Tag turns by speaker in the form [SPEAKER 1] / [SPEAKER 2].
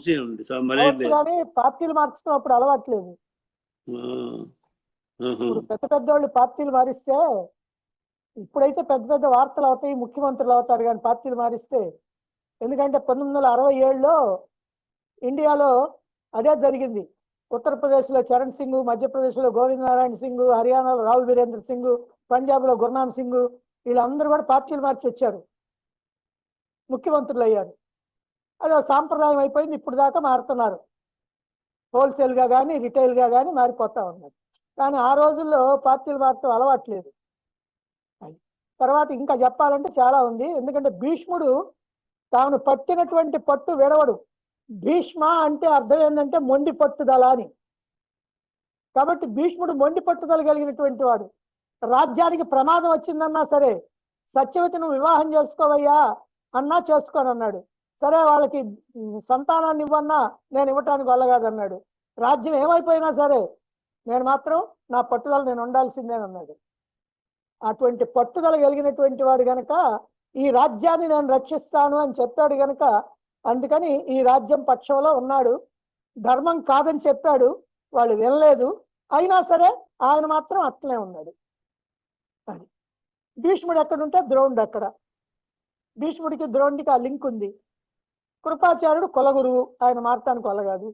[SPEAKER 1] చూసేయండి
[SPEAKER 2] కావచ్చు కానీ పార్టీలు మార్చడం అప్పుడు అలవాట్లేదు. ఇప్పుడు పెద్ద వాళ్ళు పార్టీలు మారిస్తే, ఇప్పుడైతే పెద్ద పెద్ద వార్తలు అవుతాయి, ముఖ్యమంత్రులు అవుతారు కానీ పార్టీలు మారిస్తే. ఎందుకంటే 1967లో ఇండియాలో అదే జరిగింది. ఉత్తరప్రదేశ్లో చరణ్ సింగ్, మధ్యప్రదేశ్లో గోవింద్ నారాయణ సింగ్, హర్యానాలో రావు వీరేంద్ర సింగ్, పంజాబ్లో గుర్నామ్ సింగ్, వీళ్ళందరూ కూడా పార్టీలు మార్చి వచ్చారు, ముఖ్యమంత్రులు అయ్యారు. అదే సాంప్రదాయం అయిపోయింది. ఇప్పుడు దాకా మారుతున్నారు, హోల్సేల్గా కానీ రిటైల్గా కానీ మారిపోతా ఉన్నారు. కానీ ఆ రోజుల్లో పార్టీలు మారటం అలవాట్లేదు. తర్వాత ఇంకా చెప్పాలంటే చాలా ఉంది. ఎందుకంటే భీష్ముడు తాను పట్టినటువంటి పట్టు విడవడు. భీష్మ అంటే అర్థం ఏంటంటే మొండి పట్టుదల అని. కాబట్టి భీష్ముడు మొండి పట్టుదల కలిగినటువంటి వాడు. రాజ్యానికి ప్రమాదం వచ్చిందన్నా సరే, సత్యవతిని వివాహం చేసుకోవయ్యా అన్నా చేసుకోనన్నాడు. సరే వాళ్ళకి సంతానాన్ని ఇవ్వన్నా నేను ఇవ్వటానికి వెళ్ళగాదన్నాడు. రాజ్యం ఏమైపోయినా సరే నేను మాత్రం నా పట్టుదల నేను ఉండాల్సిందేనన్నాడు. అటువంటి పట్టుదల కలిగినటువంటి వాడు గనక ఈ రాజ్యాన్ని నేను రక్షిస్తాను అని చెప్పాడు గనక, అందుకని ఈ రాజ్యం పక్షంలో ఉన్నాడు. ధర్మం కాదని చెప్పాడు, వాళ్ళు వినలేదు. అయినా సరే ఆయన మాత్రం అట్లనే ఉన్నాడు. అది భీష్ముడు ఎక్కడుంటే ద్రోణుడు అక్కడ. భీష్ముడికి ద్రోణుడికి ఆ లింక్ ఉంది. కృపాచార్యుడు కులగురువు, ఆయన మార్తానికి వెళ్ళగాదు.